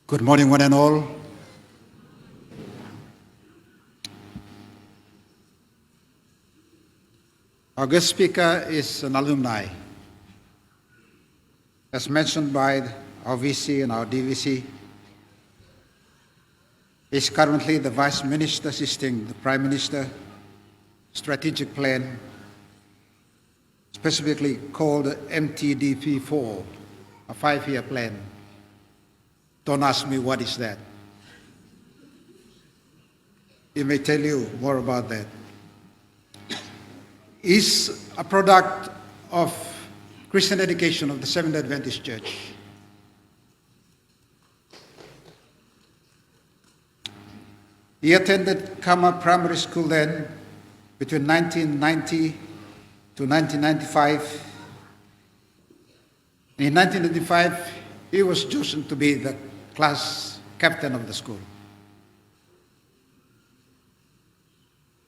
Good morning, one and all. Our guest speaker is an alumni. As mentioned by our VC and our DVC, he is currently the Vice Minister assisting the Prime Minister strategic plan, specifically called MTDP4, a 5-year plan. Don't ask me what is that. He may tell you more about that. Is a product of Christian education of the Seventh Adventist Church. He attended Kama Primary School then between 1990 to 1995. In 1995, he was chosen to be the class captain of the school.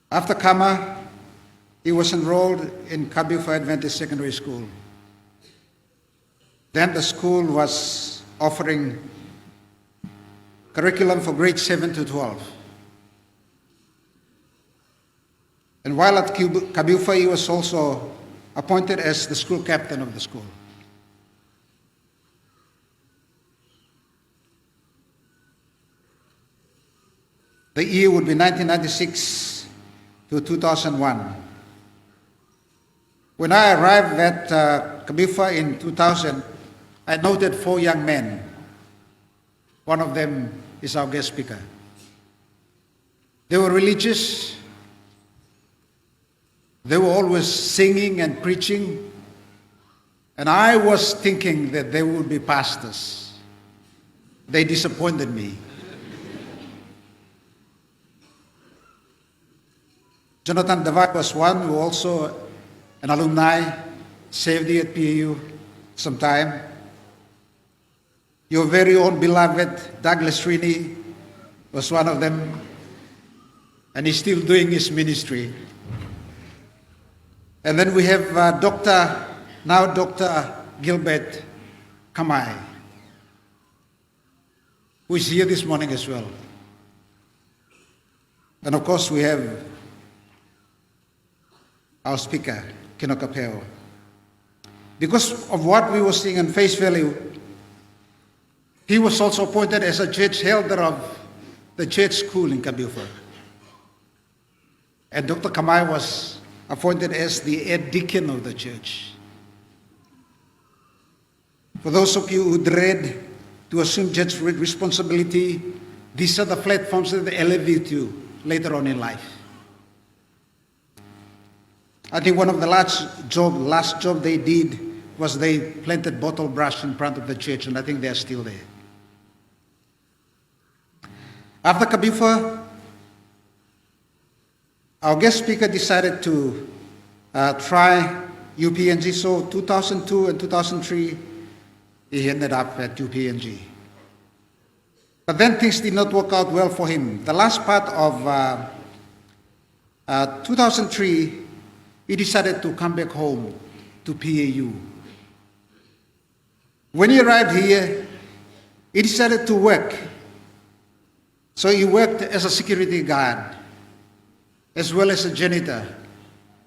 After Kama, he was enrolled in Kabiufa Adventist Secondary School. Then the school was offering curriculum for grades 7 to 12. And while at Kabiufa, he was also appointed as the school captain of the school. The year would be 1996 to 2001. When I arrived at Kabiufa in 2000, I noted 4 young men. One of them is our guest speaker. They were religious. They were always singing and preaching. And I was thinking that they would be pastors. They disappointed me. Jonathan Davat was one who also an alumni, saved you at PAU some time. Your very own beloved Douglas Rini was one of them, and he's still doing his ministry. And then we have Dr. Gilbert Kamai, who is here this morning as well. And of course we have our speaker, Kinoka PAU. Because of what we were seeing in face value, he was also appointed as a church elder of the church school in Kabiufa. And Dr. Kamai was appointed as the head deacon of the church. For those of you who dread to assume church responsibility, these are the platforms that elevate you later on in life. I think one of the last job they did was they planted bottle brush in front of the church, and I think they are still there. After Kabiufa, our guest speaker decided to try UPNG. So 2002 and 2003, he ended up at UPNG. But then things did not work out well for him. The last part of 2003, he decided to come back home to PAU. When he arrived here, he decided to work. So he worked as a security guard, as well as a janitor.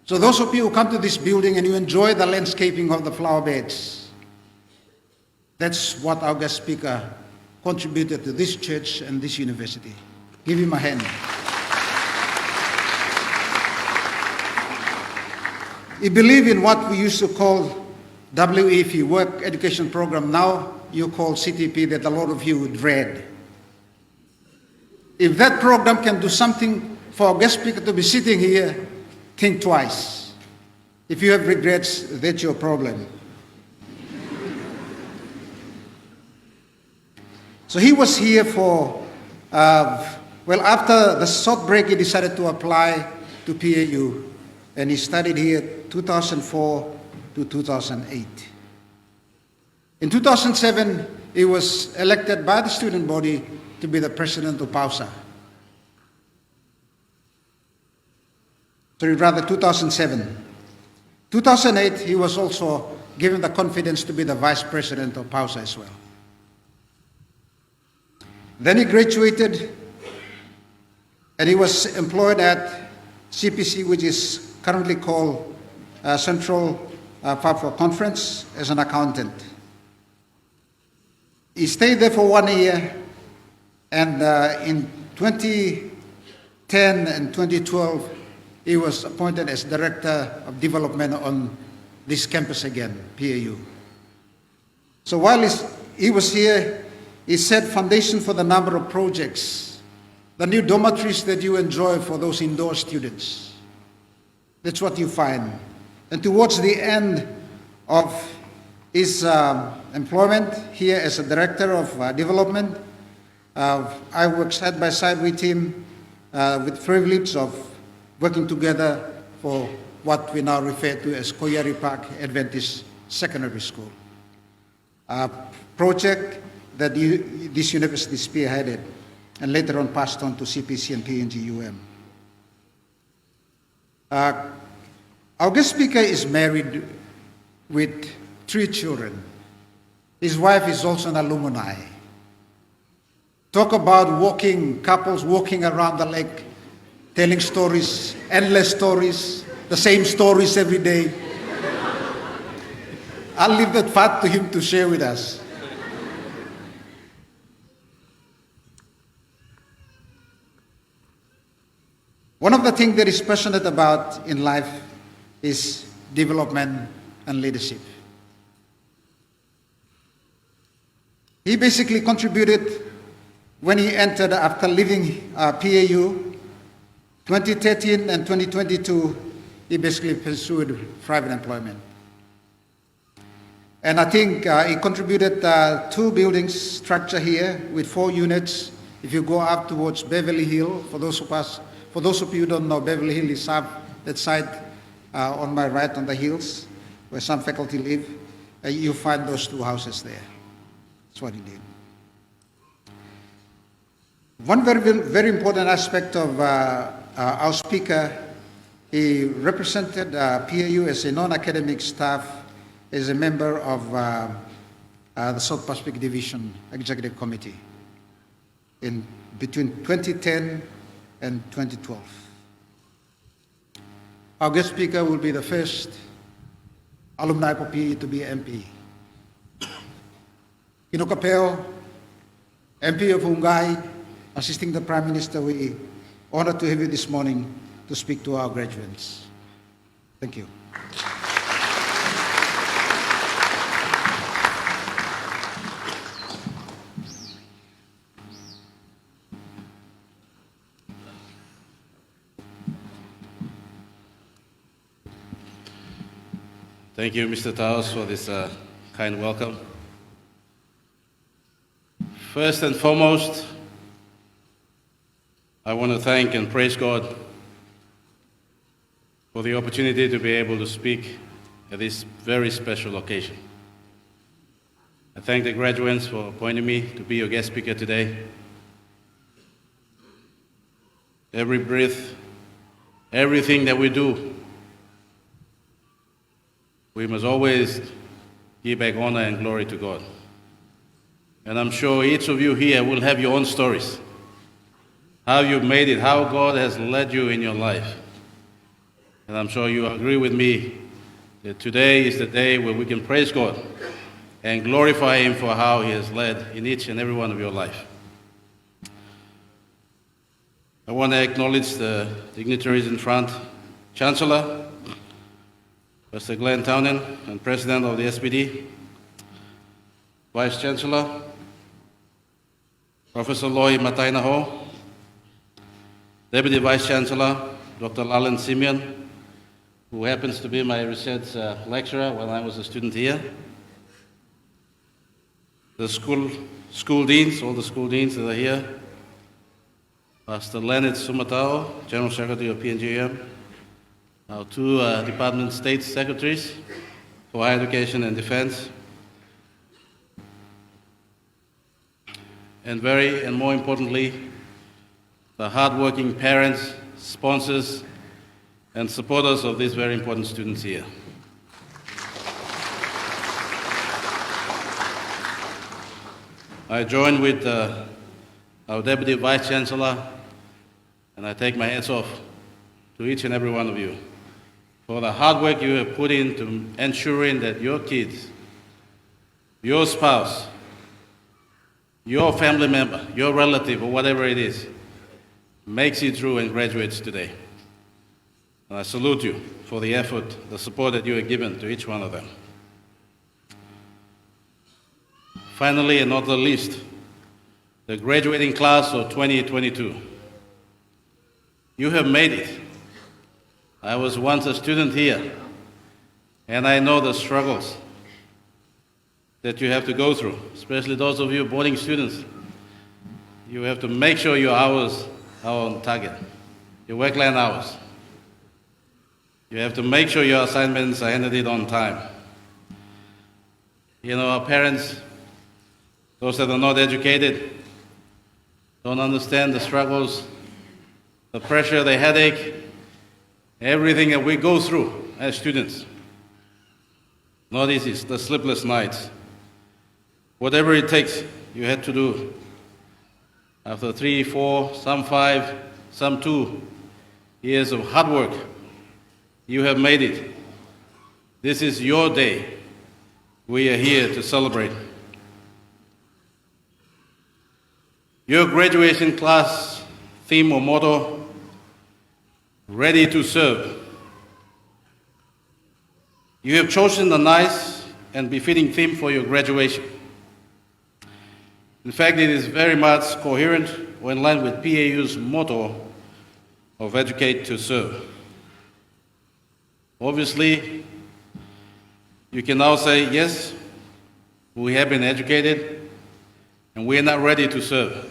So those of you who come to this building and you enjoy the landscaping of the flower beds, that's what our guest speaker contributed to this church and this university. Give him a hand. He believed in what we used to call WEF, Work Education Program. Now you call CTP, that a lot of you dread. If that program can do something for our guest speaker to be sitting here, think twice. If you have regrets, that's your problem. So he was here for, after the short break, he decided to apply to PAU, and he studied here 2004 to 2008. In 2007, he was elected by the student body to be the president of PAUSA. Sorry, rather 2007. 2008, he was also given the confidence to be the vice president of PAUSA as well. Then he graduated and he was employed at CPC, which is currently called Central Papua Conference, as an accountant. He stayed there for 1 year, and in 2010 and 2012, he was appointed as Director of Development on this campus again, PAU. So while he was here, he set foundation for the number of projects, the new dormitories that you enjoy for those indoor students. That's what you find. And towards the end of his employment here as a Director of Development, I worked side by side with him with privilege of working together for what we now refer to as Koyari Park Adventist Secondary School, a project that this university spearheaded and later on passed on to CPC and PNGUM. Our guest speaker is married with 3 children. His wife is also an alumni. Talk about couples walking around the lake, telling stories, endless stories, the same stories every day. I'll leave that part to him to share with us. One of the things that he's passionate about in life is development and leadership. He basically contributed when he entered after leaving PAU, 2013 and 2022, he basically pursued private employment. And I think he contributed 2 buildings structure here with 4 units. If you go up towards Beverly Hill, for those of you who don't know, Beverly Hill is up that side on my right on the hills, where some faculty live. You find those 2 houses there. That's what he did. One very important aspect of our speaker, he represented PAU as a non-academic staff, as a member of the South Pacific Division Executive Committee in between 2010 and 2012. Our guest speaker will be the first alumni for PAU to be MP. Kinoka PAU, MP of Hungai, assisting the Prime Minister, we honored to have you this morning to speak to our graduates. Thank you. Thank you, Mr. Taos, for this kind welcome. First and foremost, I want to thank and praise God for the opportunity to be able to speak at this very special occasion. I thank the graduates for appointing me to be your guest speaker today. Every breath, everything that we do, we must always give back honor and glory to God. And I'm sure each of you here will have your own stories. How you've made it, how God has led you in your life. And I'm sure you agree with me that today is the day where we can praise God and glorify Him for how He has led in each and every one of your life. I want to acknowledge the dignitaries in front, Chancellor, Mr. Glenn Townend, and President of the SPD, Vice Chancellor, Professor Loy Matainaho, Deputy Vice Chancellor, Dr. Lalan Simeon, who happens to be my research lecturer when I was a student here, the school deans, all the school deans that are here, Pastor Leonard Sumatao, General Secretary of PNGM, our 2 Department State Secretaries for Higher Education and Defense, and more importantly, the hardworking parents, sponsors, and supporters of these very important students here. I join with our Deputy Vice Chancellor, and I take my hats off to each and every one of you for the hard work you have put into ensuring that your kids, your spouse, your family member, your relative, or whatever it is, makes it through and graduates today. And I salute you for the effort, the support that you have given to each one of them. Finally, and not the least, the graduating class of 2022. You have made it. I was once a student here, and I know the struggles that you have to go through, especially those of you boarding students. You have to make sure your hours are on target, your work-line hours. You have to make sure your assignments are handed in on time. You know, our parents, those that are not educated, don't understand the struggles, the pressure, the headache, everything that we go through as students. Not easy, the sleepless nights. Whatever it takes, you had to do. After 3, 4, some 5, some 2 years of hard work, you have made it. This is your day. We are here to celebrate. Your graduation class theme or motto, ready to serve. You have chosen a nice and befitting theme for your graduation. In fact, it is very much coherent or in line with PAU's motto of educate to serve. Obviously, you can now say, yes, we have been educated and we are not ready to serve.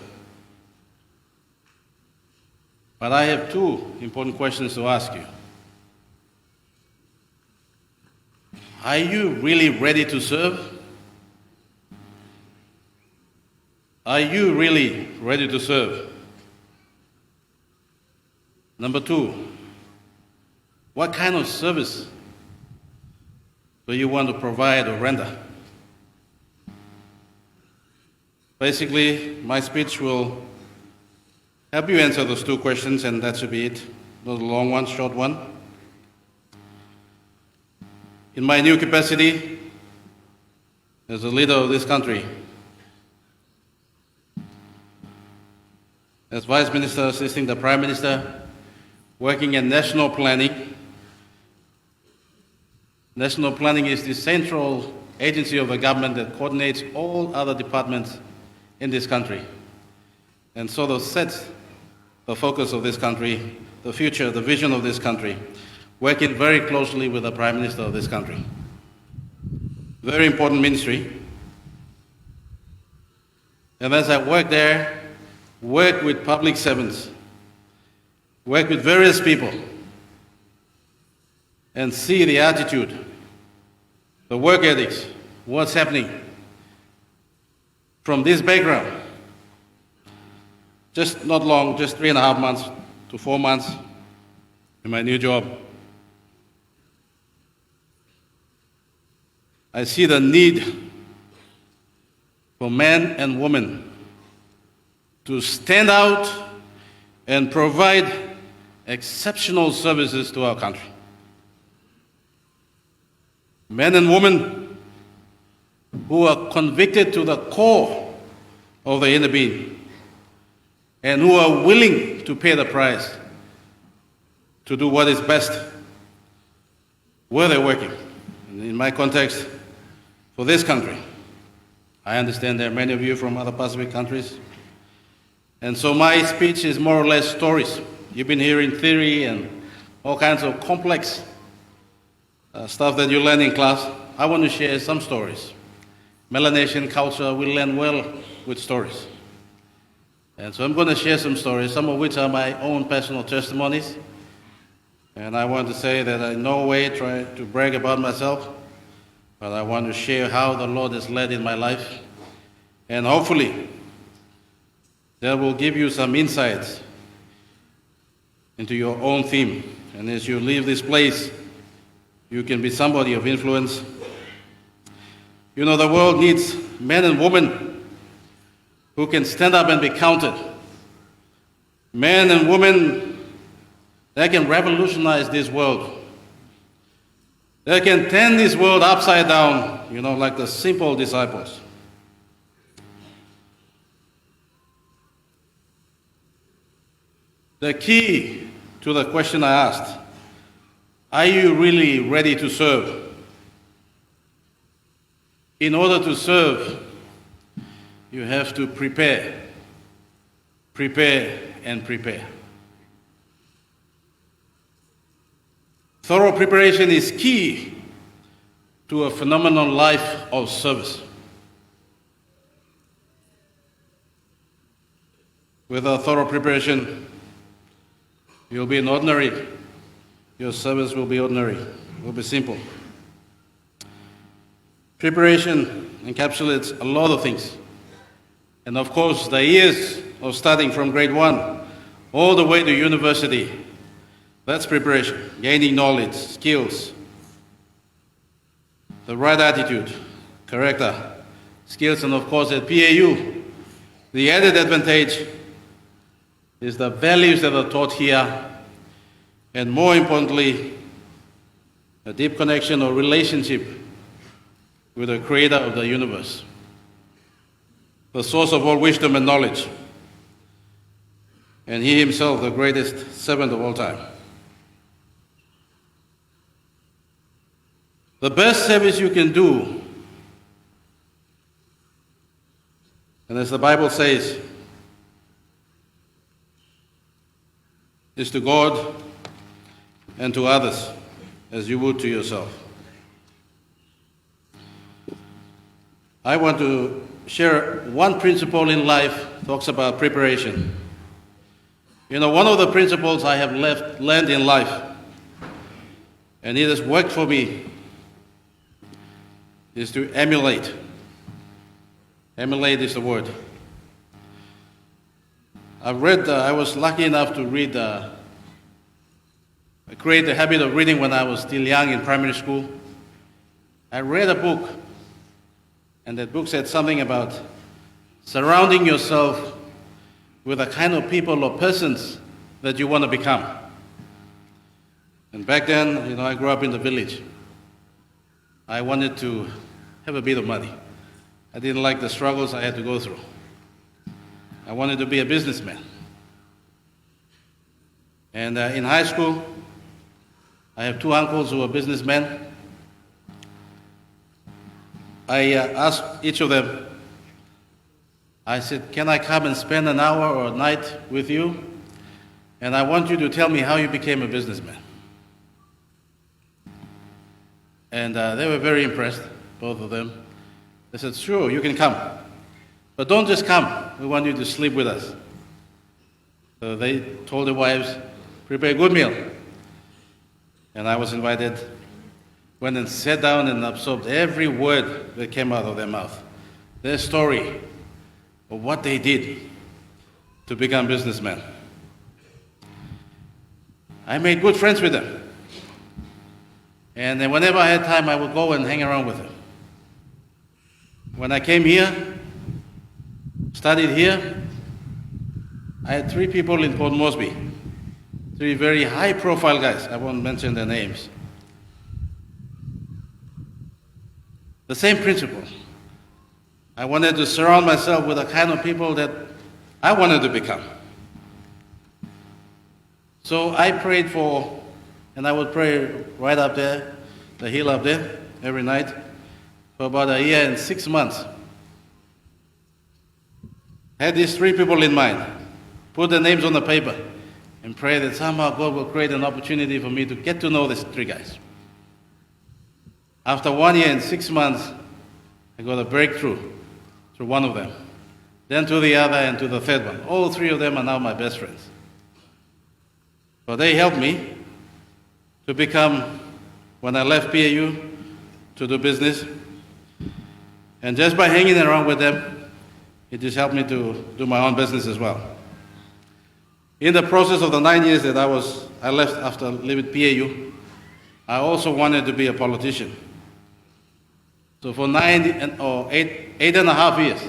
But I have 2 important questions to ask you. Are you really ready to serve? Are you really ready to serve? Number 2, what kind of service do you want to provide or render? Basically, my speech will help you answer those 2 questions, and that should be it. Not a long one, short one. In my new capacity as a leader of this country, as Vice Minister assisting the Prime Minister, working in national planning. National planning is the central agency of the government that coordinates all other departments in this country and sort of sets the focus of this country, the future, the vision of this country, working very closely with the Prime Minister of this country. Very important ministry. And as I work there, work with public servants, work with various people, and see the attitude, the work ethics, what's happening from this background. Just not long, just 3.5 months to 4 months in my new job. I see the need for men and women to stand out and provide exceptional services to our country. Men and women who are convicted to the core of the inner being and who are willing to pay the price to do what is best where they're working. And in my context, for this country, I understand there are many of you from other Pacific countries. And so my speech is more or less stories. You've been hearing theory and all kinds of complex stuff that you learn in class. I want to share some stories. Melanesian culture, we learn well with stories. And so I'm going to share some stories, some of which are my own personal testimonies. And I want to say that I in no way try to brag about myself, but I want to share how the Lord has led in my life. And hopefully, that will give you some insights into your own theme. And as you leave this place, you can be somebody of influence. You know, the world needs men and women who can stand up and be counted. Men and women that can revolutionize this world. They can turn this world upside down, like the simple disciples. The key to the question I asked, are you really ready to serve? In order to serve, you have to prepare, and prepare. Thorough preparation is key to a phenomenal life of service. Without thorough preparation, you'll be ordinary. Your service will be ordinary. It will be simple. Preparation encapsulates a lot of things. And of course, the years of starting from grade 1 all the way to university, that's preparation, gaining knowledge, skills, the right attitude, character, skills, and of course at PAU, the added advantage is the values that are taught here, and more importantly, a deep connection or relationship with the creator of the universe, the source of all wisdom and knowledge, and he himself, the greatest servant of all time. The best service you can do, and as the Bible says, is to God and to others as you would to yourself. I want to share one principle in life, talks about preparation. One of the principles I have learned in life, and it has worked for me, is to emulate. Emulate is the word. I was lucky enough to read, I created the habit of reading when I was still young in primary school. I read a book, and that book said something about surrounding yourself with the kind of people or persons that you want to become. And back then, I grew up in the village. I wanted to have a bit of money. I didn't like the struggles I had to go through. I wanted to be a businessman. And in high school, I have two uncles who are businessmen. I asked each of them, I said, can I come and spend an hour or a night with you? And I want you to tell me how you became a businessman. And they were very impressed, both of them. They said, sure, you can come. But don't just come. We want you to sleep with us. So they told their wives, prepare a good meal. And I was invited, went and sat down and absorbed every word that came out of their mouth. Their story of what they did to become businessmen. I made good friends with them. And then whenever I had time, I would go and hang around with them. When I came here, studied here, I had 3 people in Port Moresby, 3 very high-profile guys. I won't mention their names. The same principle. I wanted to surround myself with the kind of people that I wanted to become. So I prayed for, and I would pray right up there, the hill up there, every night, for about a year and 6 months. I had these 3 people in mind, put their names on the paper, and pray that somehow God will create an opportunity for me to get to know these 3 guys. After 1 year and 6 months, I got a breakthrough through one of them, then to the other and to the third one. All 3 of them are now my best friends. So they helped me to become, when I left PAU, to do business. And just by hanging around with them, it just helped me to do my own business as well. In the process of the 9 years that I left after leaving PAU, I also wanted to be a politician. So for 8.5 years,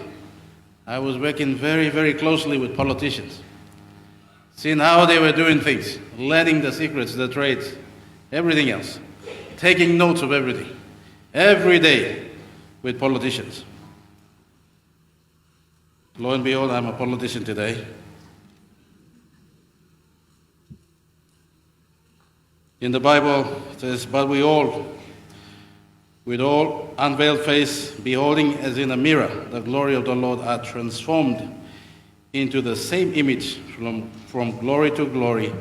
I was working very, very closely with politicians, seeing how they were doing things, learning the secrets, the trades, everything else, taking notes of everything, every day with politicians. Lo and behold, I'm a politician today. In the Bible, it says, but we all, with all unveiled face, beholding as in a mirror the glory of the Lord, are transformed into the same image from glory to glory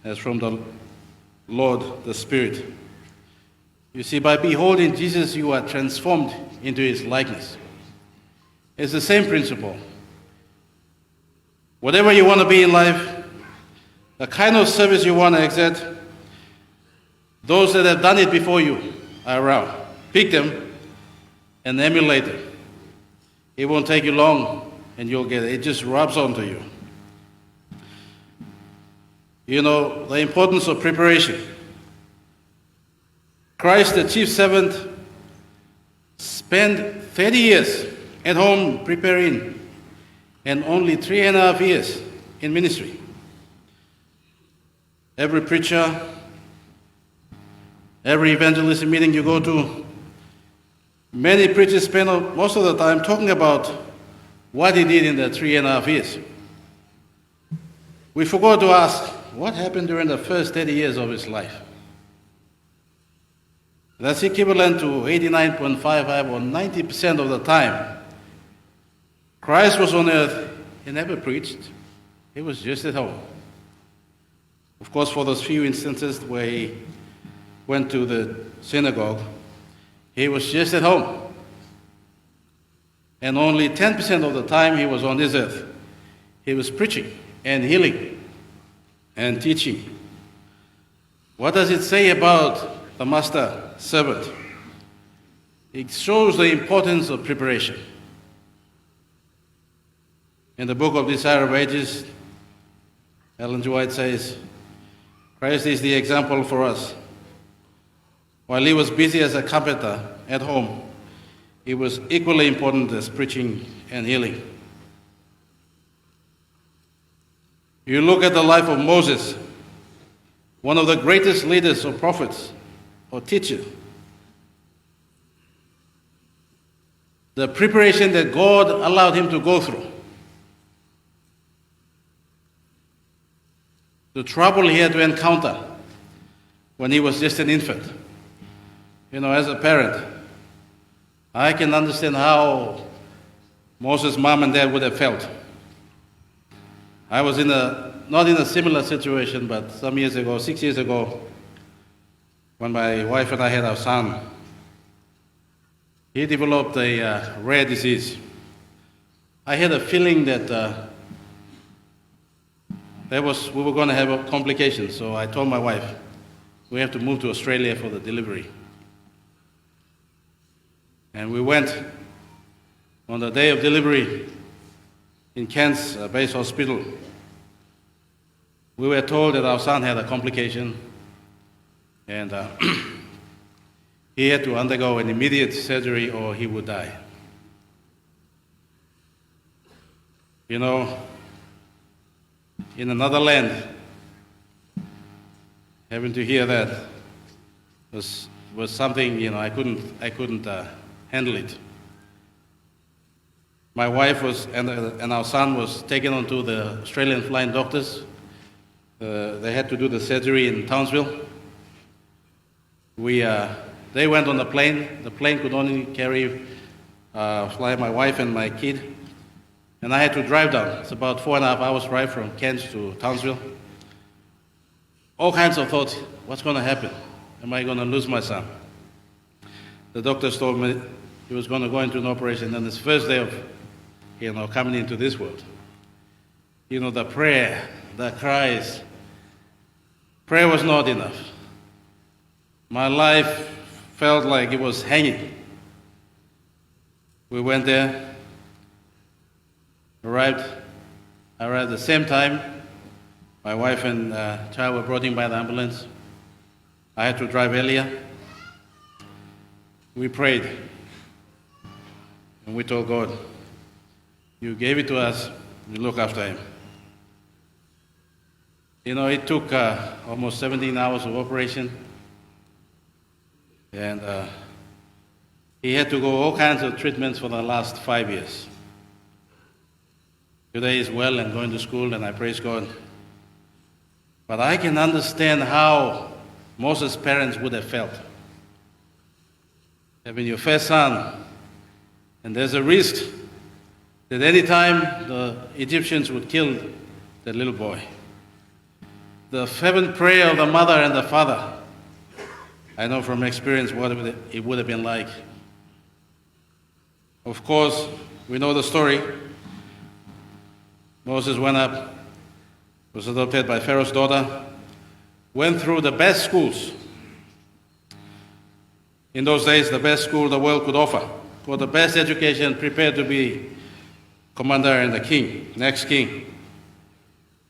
as from the Lord, the Spirit. You see, by beholding Jesus, you are transformed into his likeness. It's the same principle. Whatever you want to be in life, the kind of service you want to exert, those that have done it before you are around. Pick them and emulate them. It won't take you long and you'll get it. It just rubs onto you. You know, the importance of preparation. Christ, the chief servant, spent 30 years at home preparing and only 3.5 years in ministry. Every preacher, every evangelistic meeting you go to, many preachers spend most of the time talking about what he did in the 3.5 years. We forgot to ask, what happened during the first 30 years of his life? That's equivalent to 89.55 or 90% of the time Christ was on earth. He never preached. He was just at home. Of course, for those few instances where he went to the synagogue, he was just at home. And only 10% of the time he was on this earth, he was preaching and healing and teaching. What does it say about the master servant? It shows the importance of preparation. In the book of Desire of Ages, Ellen G. White says, Christ is the example for us. While he was busy as a carpenter at home, he was equally important as preaching and healing. You look at the life of Moses, one of the greatest leaders or prophets or teachers. The preparation that God allowed him to go through, the trouble he had to encounter when he was just an infant. You know, as a parent, I can understand how Moses' mom and dad would have felt. I was not in a similar situation, but some years ago, 6 years ago, when my wife and I had our son, he developed a rare disease. I had a feeling that we were going to have a complication, so I told my wife, we have to move to Australia for the delivery. And we went on the day of delivery in Cairns Base Hospital. We were told that our son had a complication, and he had to undergo an immediate surgery or he would die. You know, in another land, having to hear that was something, you know, I couldn't handle it. My wife and our son was taken onto the Australian flying doctors. They had to do the surgery in Townsville. They went on the plane. The plane could only fly my wife and my kid. And I had to drive down. It's about 4.5 hours drive from Cairns to Townsville. All kinds of thoughts. What's going to happen? Am I going to lose my son? The doctors told me he was going to go into an operation on his first day of, coming into this world. You know, the prayer, the cries. Prayer was not enough. My life felt like it was hanging. We went there. Arrived at the same time. My wife and child were brought in by the ambulance. I had to drive earlier. We prayed, and we told God, You gave it to us. You look after him. You know, it took almost 17 hours of operation. And he had to go all kinds of treatments for the last 5 years. Today he's well and going to school, and I praise God. But I can understand how Moses' parents would have felt. Having your first son, and there's a risk that any time the Egyptians would kill that little boy. The fervent prayer of the mother and the father, I know from experience what it would have been like. Of course, we know the story. Moses went up, was adopted by Pharaoh's daughter, went through the best schools. In those days, the best school the world could offer, got the best education, prepared to be commander and the king, next king.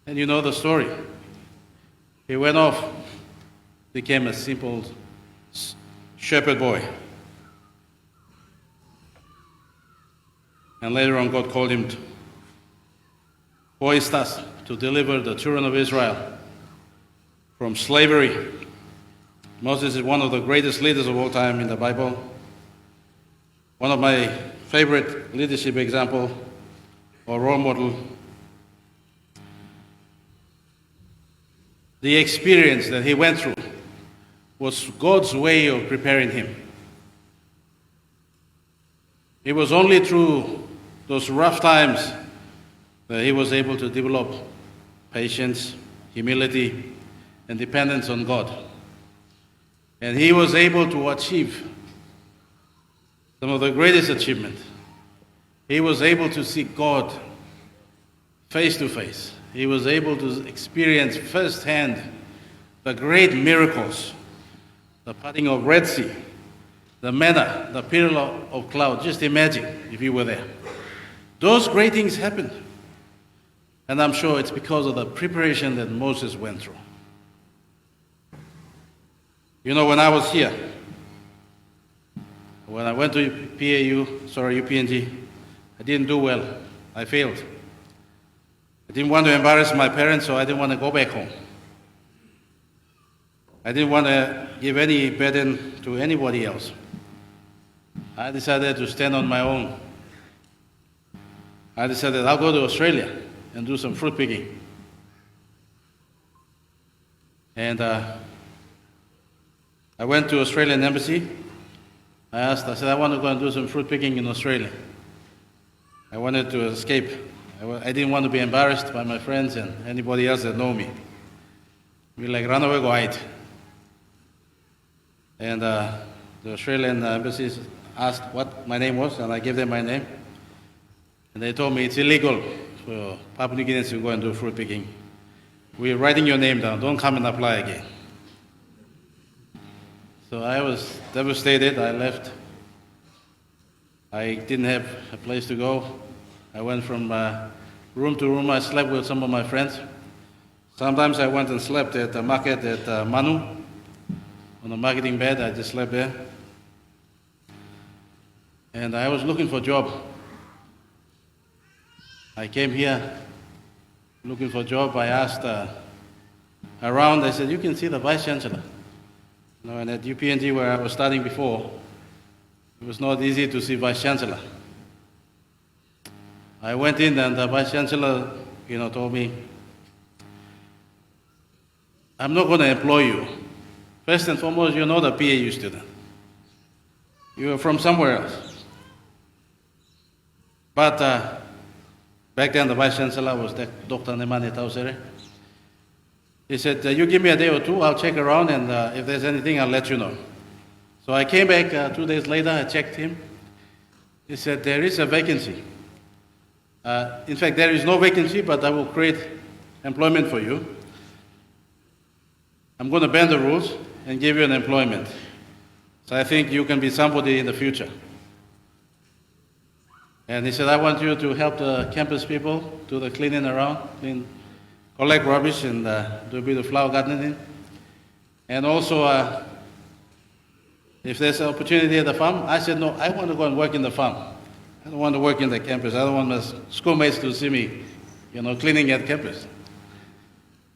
And you know the story. He went off, became a simple shepherd boy. And later on, God called him Boistas, to deliver the children of Israel from slavery. Moses is one of the greatest leaders of all time in the Bible. One of my favorite leadership example or role model. The experience that he went through was God's way of preparing him. It was only through those rough times that he was able to develop patience, humility, and dependence on God. And he was able to achieve some of the greatest achievements. He was able to see God face to face. He was able to experience firsthand the great miracles, the parting of Red Sea, the manna, the pillar of cloud. Just imagine if you were there. Those great things happened. And I'm sure it's because of the preparation that Moses went through. You know, when I was here, when I went to UPNG, I didn't do well. I failed. I didn't want to embarrass my parents, so I didn't want to go back home. I didn't want to give any burden to anybody else. I decided to stand on my own. I decided I'll go to Australia and do some fruit picking. And I went to Australian Embassy. I said, I want to go and do some fruit picking in Australia. I wanted to escape. I didn't want to be embarrassed by my friends and anybody else that know me. We like, run away, go hide. And the Australian embassy asked what my name was, and I gave them my name. And they told me it's illegal for Papua New Guineans to go and do fruit picking. We're writing your name down. Don't come and apply again. So I was devastated. I left. I didn't have a place to go. I went from room to room. I slept with some of my friends. Sometimes I went and slept at the market at Manu, on the marketing bed. I just slept there. And I was looking for a job. I came here looking for a job. I asked around. I said, you can see the Vice Chancellor. You know, and at UPNG, where I was studying before, it was not easy to see Vice Chancellor. I went in, and the Vice Chancellor, told me, I'm not going to employ you. First and foremost, you're not a PAU student. You're from somewhere else. But back then, the Vice Chancellor was Dr. Nemani Tausere. He said, you give me a day or two, I'll check around, and if there's anything, I'll let you know. So I came back 2 days later, I checked him. He said, there is a vacancy. In fact, there is no vacancy, but I will create employment for you. I'm going to bend the rules and give you an employment. So I think you can be somebody in the future. And he said, I want you to help the campus people do the cleaning around, collect rubbish and do a bit of flower gardening. And also, if there's an opportunity at the farm, I said, no, I want to go and work in the farm. I don't want to work in the campus. I don't want my schoolmates to see me, cleaning at campus.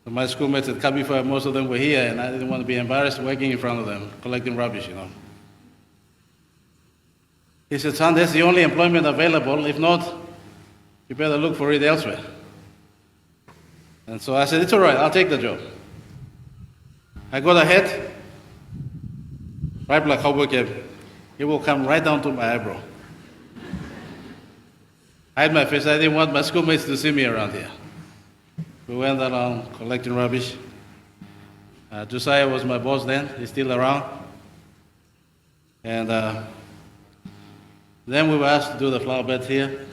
So my schoolmates had come before, most of them were here, and I didn't want to be embarrassed working in front of them, collecting rubbish. He said, son, that's the only employment available. If not, you better look for it elsewhere. And so I said, it's all right, I'll take the job. I got ahead, right like cowboy cap. It will come right down to my eyebrow. I had my face, I didn't want my schoolmates to see me around here. We went around collecting rubbish. Josiah was my boss then, he's still around. And then we were asked to do the flower beds here.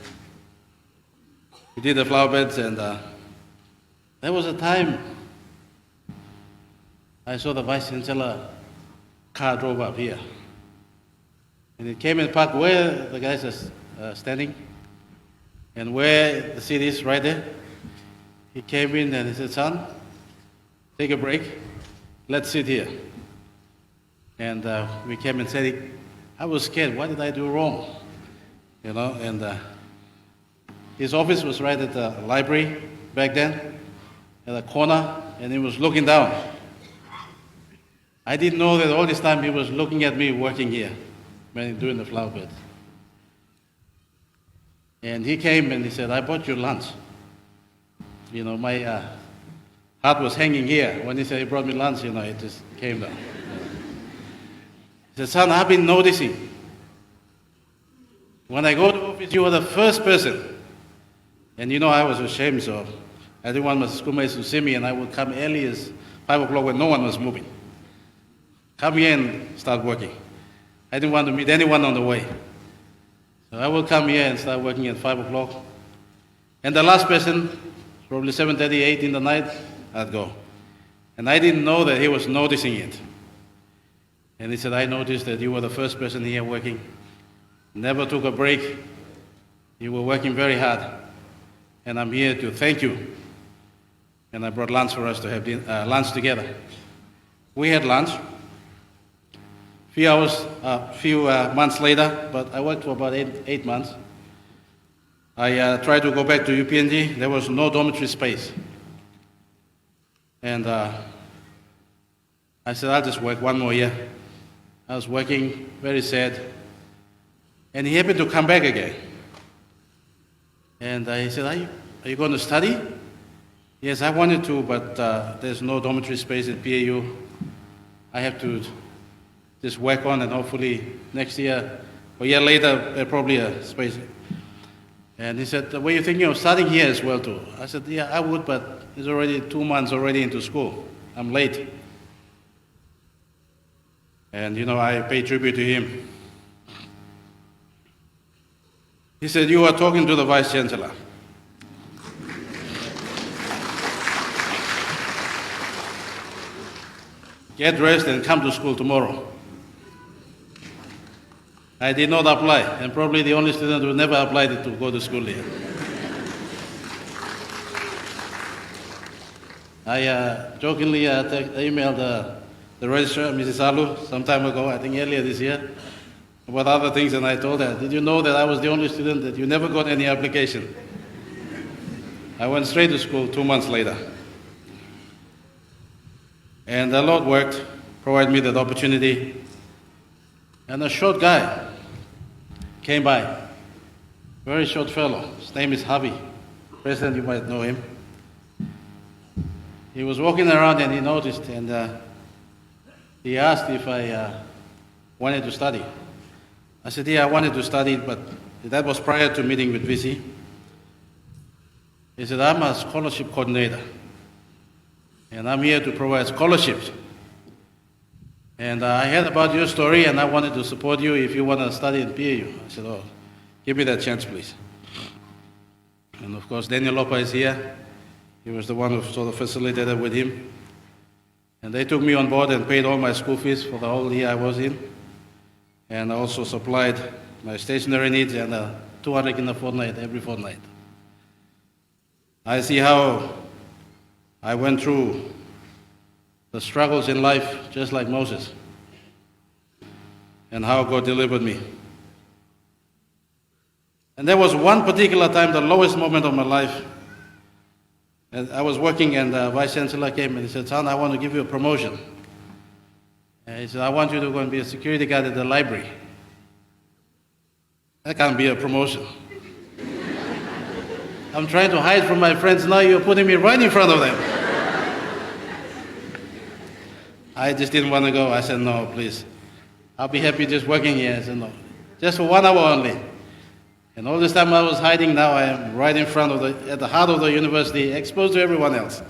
We did the flower beds, and there was a time I saw the Vice Chancellor car drove up here. And it came and parked where the guys are standing, and where the seat is right there. He came in and he said, son, take a break, let's sit here. And we came and said, I was scared, what did I do wrong? And his office was right at the library back then, at the corner, and he was looking down. I didn't know that all this time he was looking at me working here, doing the flower beds. And he came and he said, I bought you lunch. My heart was hanging here. When he said he brought me lunch, it just came down. He said, son, I've been noticing. When I go to office, you were the first person. And I was ashamed, so I didn't want my schoolmates to see me, and I would come early as 5 o'clock when no one was moving. Come here and start working. I didn't want to meet anyone on the way. So I would come here and start working at 5 o'clock. And the last person, probably 7:38 in the night, I'd go. And I didn't know that he was noticing it. And he said, I noticed that you were the first person here working. Never took a break. You were working very hard. And I'm here to thank you. And I brought lunch for us to have lunch together. We had lunch. Few months later, but I worked for about eight months. I tried to go back to UPNG. There was no dormitory space. And I said, I'll just work one more year. I was working, very sad. And he happened to come back again. And he said, are you going to study? Yes, I wanted to, but there's no dormitory space at PAU. I have to just work on, and hopefully next year, or a year later, there's probably a space. And he said, were you thinking of studying here as well too? I said, yeah, I would, but it's already 2 months already into school. I'm late. And I pay tribute to him. He said, you are talking to the Vice Chancellor. Get dressed and come to school tomorrow. I did not apply, and probably the only student who never applied to go to school here. I jokingly emailed the registrar, Mrs. Alu, some time ago, I think earlier this year, about other things, and I told her, did you know that I was the only student that you never got any application? I went straight to school 2 months later. And the Lord worked, provided me that opportunity. And a short guy came by, very short fellow. His name is Harvey. President, you might know him. He was walking around and he noticed, and he asked if I wanted to study. I said, yeah, I wanted to study, but that was prior to meeting with VC. He said, I'm a scholarship coordinator, and I'm here to provide scholarships. And I heard about your story, and I wanted to support you if you want to study in PAU. I said, oh, give me that chance, please. And of course, Daniel Lopa is here. He was the one who sort of facilitated with him. And they took me on board and paid all my school fees for the whole year I was in. And also supplied my stationery needs and 200 in a fortnight, every fortnight. I see how I went through the struggles in life just like Moses, and how God delivered me. And there was one particular time, the lowest moment of my life. And I was working, and the Vice Chancellor came and he said, "Son, I want to give you a promotion." And he said, "I want you to go and be a security guard at the library." That can't be a promotion. I'm trying to hide from my friends. Now you're putting me right in front of them. I just didn't want to go. I said, "No, please. I'll be happy just working here." I said, "No, just for 1 hour only." And all this time I was hiding. Now I am right in front of at the heart of the university, exposed to everyone else.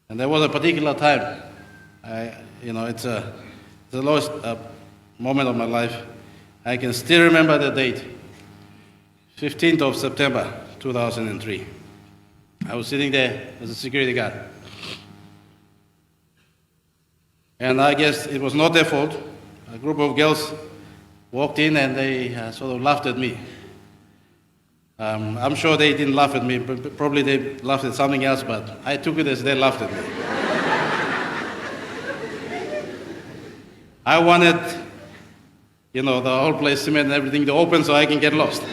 And there was a particular time. It's the lowest moment of my life. I can still remember the date, 15th of September, 2003. I was sitting there as a security guard. And I guess it was not their fault. A group of girls walked in and they sort of laughed at me. I'm sure they didn't laugh at me, but probably they laughed at something else, but I took it as they laughed at me. I wanted, the whole place, cement and everything to open so I can get lost.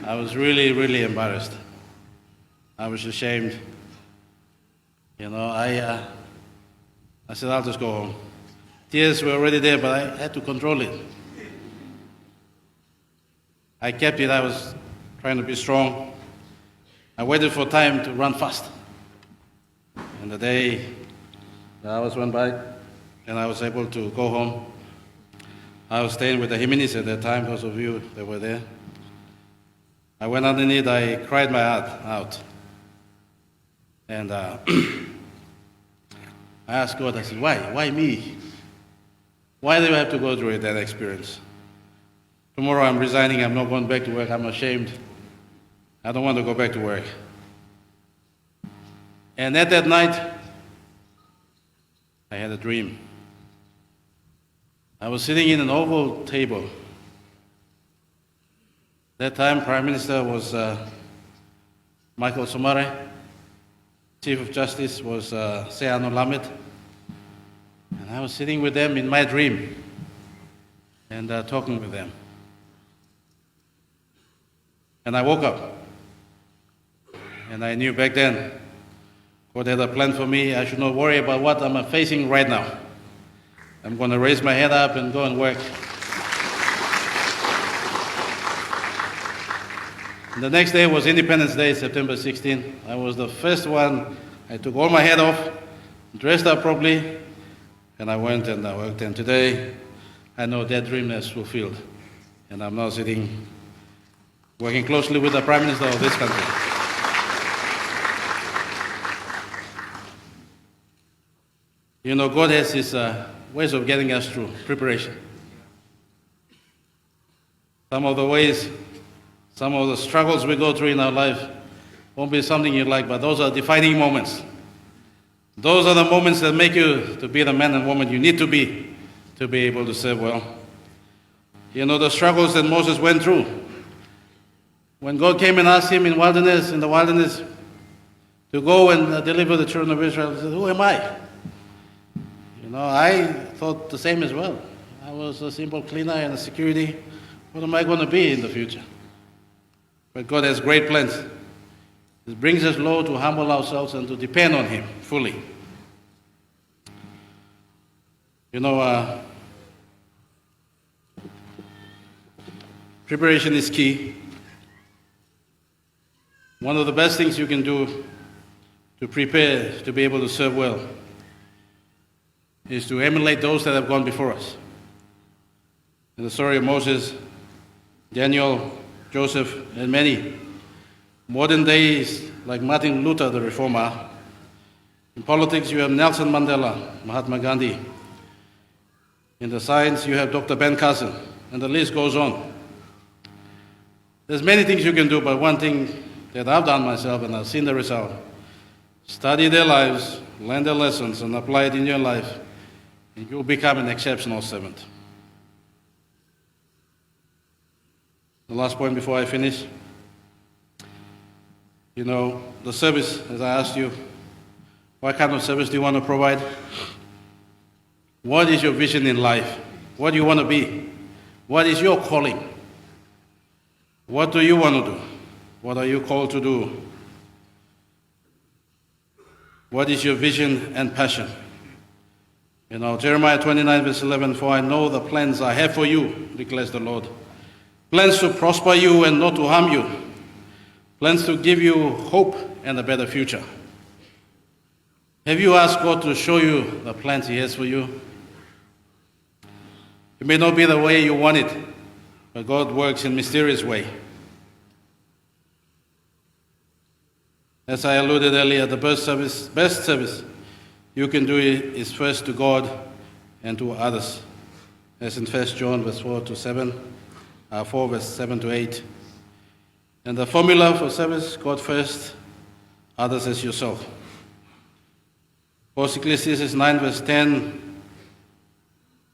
I was really, really embarrassed. I was ashamed. I said, "I'll just go home." Tears were already there, but I had to control it. I kept it. I was trying to be strong. I waited for time to run fast. And the hours went by, and I was able to go home. I was staying with the Jimenez at that time, those of you that were there. I went underneath. I cried my heart out. And I asked God, I said, "Why? Why me? Why do I have to go through that experience? Tomorrow I'm resigning. I'm not going back to work. I'm ashamed. I don't want to go back to work." And at that night, I had a dream. I was sitting in an oval table. That time, Prime Minister was Michael Somare. Chief of Justice was Seano Lamet. And I was sitting with them in my dream and talking with them. And I woke up. And I knew back then God had a plan for me. I should not worry about what I'm facing right now. I'm going to raise my head up and go and work. And the next day was Independence Day, September 16th. I was the first one. I took all my head off, dressed up properly, and I went and I worked. And today, I know that dream is fulfilled. And I'm now sitting, working closely with the Prime Minister of this country. God has His ways of getting us through preparation. Some of the ways, some of the struggles we go through in our life won't be something you like, but those are defining moments. Those are the moments that make you to be the man and woman you need to be able to serve well. The struggles that Moses went through. When God came and asked him in the wilderness, to go and deliver the children of Israel, he said, "Who am I?" I thought the same as well. I was a simple cleaner and a security. What am I going to be in the future? But God has great plans. It brings us low to humble ourselves and to depend on Him fully. Preparation is key. One of the best things you can do to prepare to be able to serve well is to emulate those that have gone before us. In the story of Moses, Daniel, Joseph, and many. Modern days, like Martin Luther, the reformer. In politics, you have Nelson Mandela, Mahatma Gandhi. In the science, you have Dr. Ben Carson, and the list goes on. There's many things you can do, but one thing that I've done myself, and I've seen the result, study their lives, learn their lessons, and apply it in your life, and you'll become an exceptional servant. The last point before I finish. The service, as I asked you, what kind of service do you want to provide? What is your vision in life? What do you want to be? What is your calling? What do you want to do? What are you called to do? What is your vision and passion? Jeremiah 29 verse 11, "For I know the plans I have for you, declares the Lord. Plans to prosper you and not to harm you. Plans to give you hope and a better future." Have you asked God to show you the plans He has for you? It may not be the way you want it, but God works in a mysterious way. As I alluded earlier, the best service you can do is first to God and to others. As in 1 John verse 4 verse 7 to 8. And the formula for service: God first, others as yourself. Ecclesiastes 9 verse 10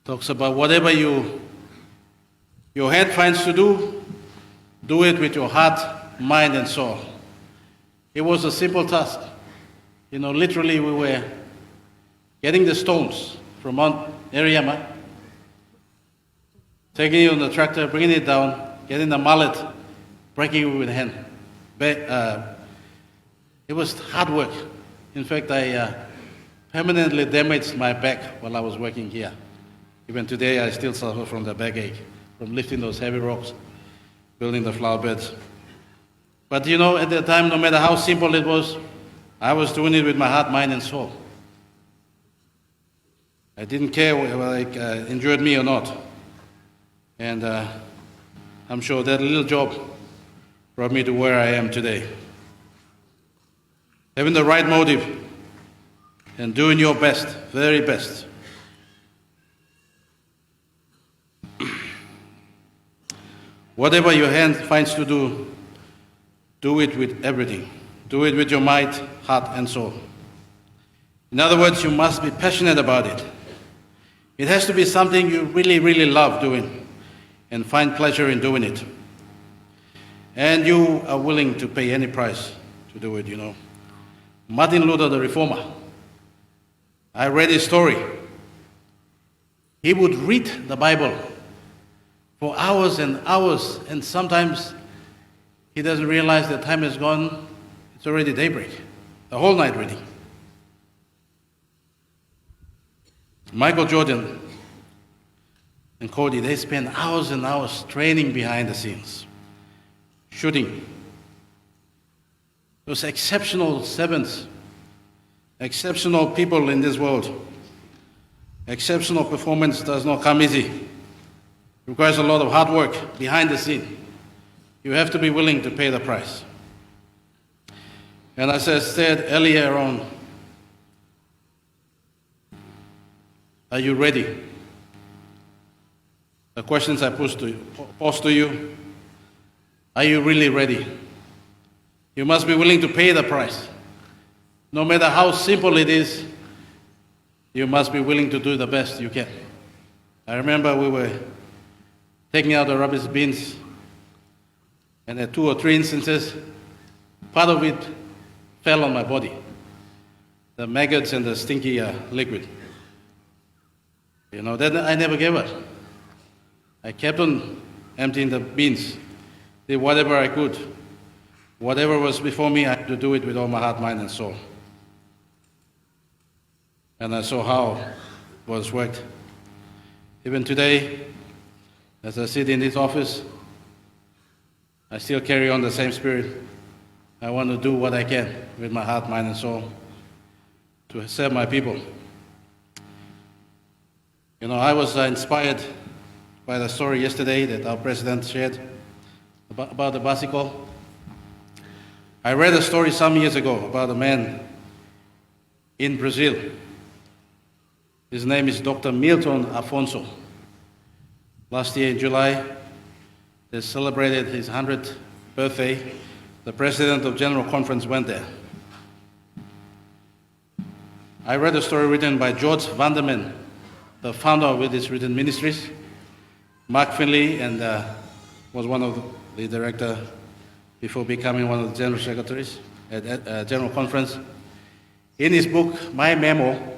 talks about whatever your hand finds to do it with your heart, mind, and soul. It was a simple task. Literally we were getting the stones from Mount Eriyama, taking it on the tractor, bringing it down, getting the mallet, breaking it with hand. It was hard work. In fact, I permanently damaged my back while I was working here. Even today, I still suffer from the backache, from lifting those heavy rocks, building the flower beds. But at the time, no matter how simple it was, I was doing it with my heart, mind, and soul. I didn't care whether it enjoyed me or not. And I'm sure that little job brought me to where I am today. Having the right motive and doing your best, very best. Whatever your hand finds to do it with everything. Do it with your might, heart, and soul. In other words, you must be passionate about it. It has to be something you really, really love doing and find pleasure in doing it. And you are willing to pay any price to do it, Martin Luther, the Reformer, I read his story. He would read the Bible for hours and hours, and sometimes he doesn't realize the time has gone. It's already daybreak. The whole night reading. Michael Jordan and Cody, they spend hours and hours training behind the scenes, shooting. Those exceptional servants, exceptional people in this world. Exceptional performance does not come easy. It requires a lot of hard work behind the scene. You have to be willing to pay the price. And as I said earlier on, are you ready? The questions I pose to you, are you really ready? You must be willing to pay the price. No matter how simple it is, you must be willing to do the best you can. I remember we were taking out the rubbish bins, and at 2 or 3 instances, part of it fell on my body. The maggots and the stinky liquid. Then I never gave up. I kept on emptying the bins, did whatever I could. Whatever was before me, I had to do it with all my heart, mind, and soul. And I saw how it was worked. Even today, as I sit in this office, I still carry on the same spirit. I want to do what I can with my heart, mind, and soul to serve my people. I was inspired by the story yesterday that our president shared about the bicycle. I read a story some years ago about a man in Brazil. His name is Dr. Milton Afonso. Last year in July, they celebrated his 100th birthday. The president of General Conference went there. I read a story written by George Vanderman, the founder of Adventist Written Ministries. Mark Finley and was one of the director before becoming one of the general secretaries at General Conference. In his book, My Memo,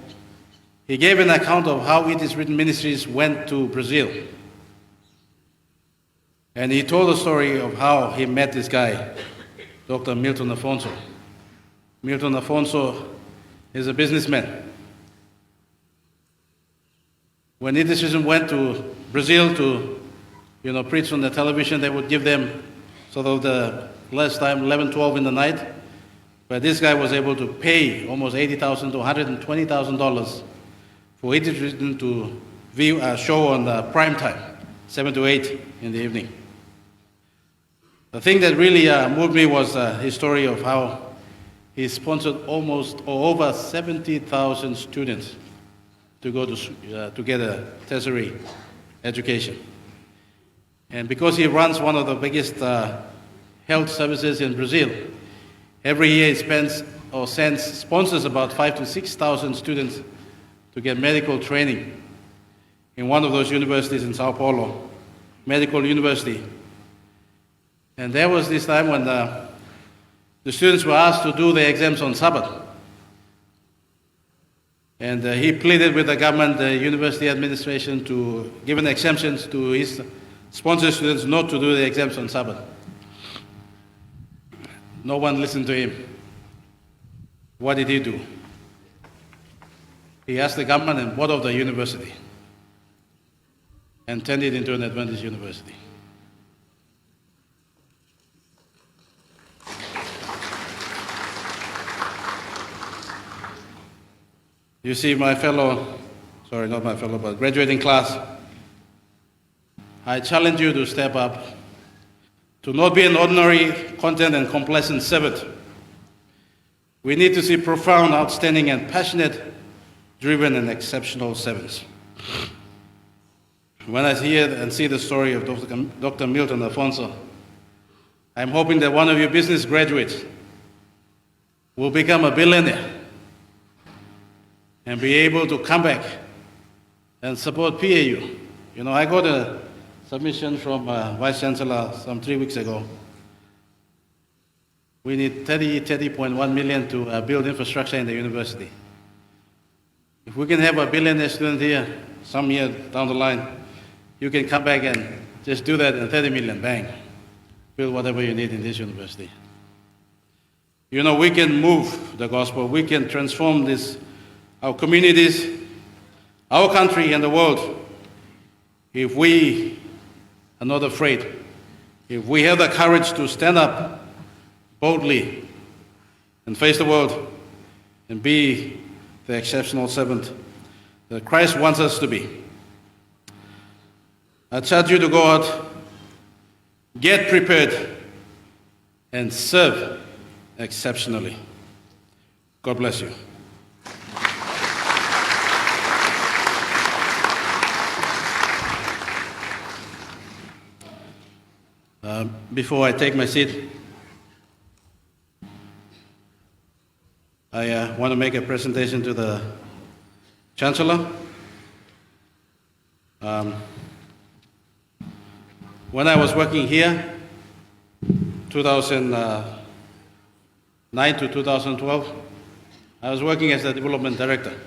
he gave an account of how Adventist Written Ministries went to Brazil. And he told the story of how he met this guy, Dr. Milton Afonso. Milton Afonso is a businessman. When Edison went to Brazil to, preach on the television, they would give them sort of the last time 11, 12 in the night. But this guy was able to pay almost $80,000 to $120,000 for Edison to view a show on prime time, 7 to 8 in the evening. The thing that really moved me was his story of how he sponsored almost or over 70,000 students to go to get a tertiary education. And because he runs one of the biggest health services in Brazil, every year he sponsors about 5,000 to 6,000 students to get medical training in one of those universities in Sao Paulo, Medical University. And there was this time when the students were asked to do their exams on Sabbath. And he pleaded with the government, the university administration, to give an exemption to his sponsored students not to do the exams on Sabbath. No one listened to him. What did he do? He asked the government and board of the university and turned it into an Adventist university. You see, but graduating class, I challenge you to step up, to not be an ordinary, content, and complacent servant. We need to see profound, outstanding, and passionate, driven, and exceptional servants. When I hear and see the story of Dr. Milton Afonso, I'm hoping that one of your business graduates will become a billionaire and be able to come back and support PAU. I got a submission from Vice Chancellor some 3 weeks ago. We need 30.1 million to build infrastructure in the university. If we can have a billionaire student here some year down the line, you can come back and just do that and 30 million, bang, build whatever you need in this university. We can move the gospel, we can transform our communities, our country, and the world if we are not afraid, if we have the courage to stand up boldly and face the world and be the exceptional servant that Christ wants us to be. I charge you to go out, get prepared, and serve exceptionally. God bless you. Before I take my seat, I want to make a presentation to the Chancellor. When I was working here, 2009 to 2012, I was working as the development director.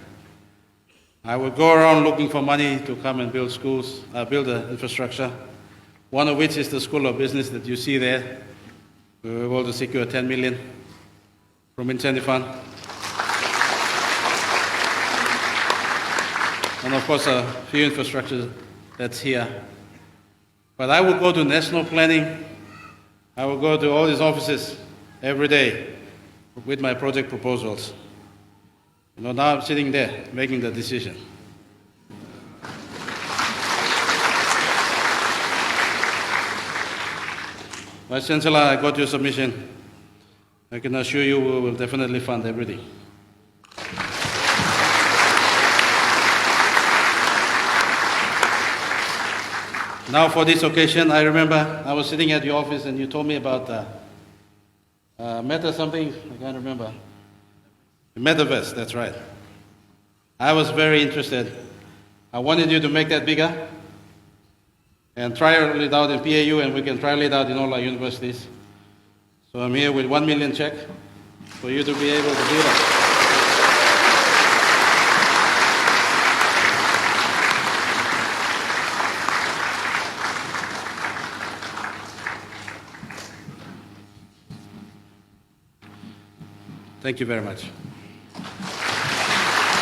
I would go around looking for money to come and build schools, build the infrastructure, one of which is the School of Business that you see there. We were able to secure 10 million from incentive fund. And of course, a few infrastructures that's here. But I would go to national planning. I would go to all these offices every day with my project proposals. Now I'm sitting there making the decision. Vice Chancellor, I got your submission. I can assure you we will definitely fund everything. Now for this occasion, I remember I was sitting at your office and you told me about meta something, I can't remember. The metaverse, that's right. I was very interested. I wanted you to make that bigger and trial it out in PAU, and we can trial it out in all our universities. So I'm here with 1 million check for you to be able to do that. Thank you very much.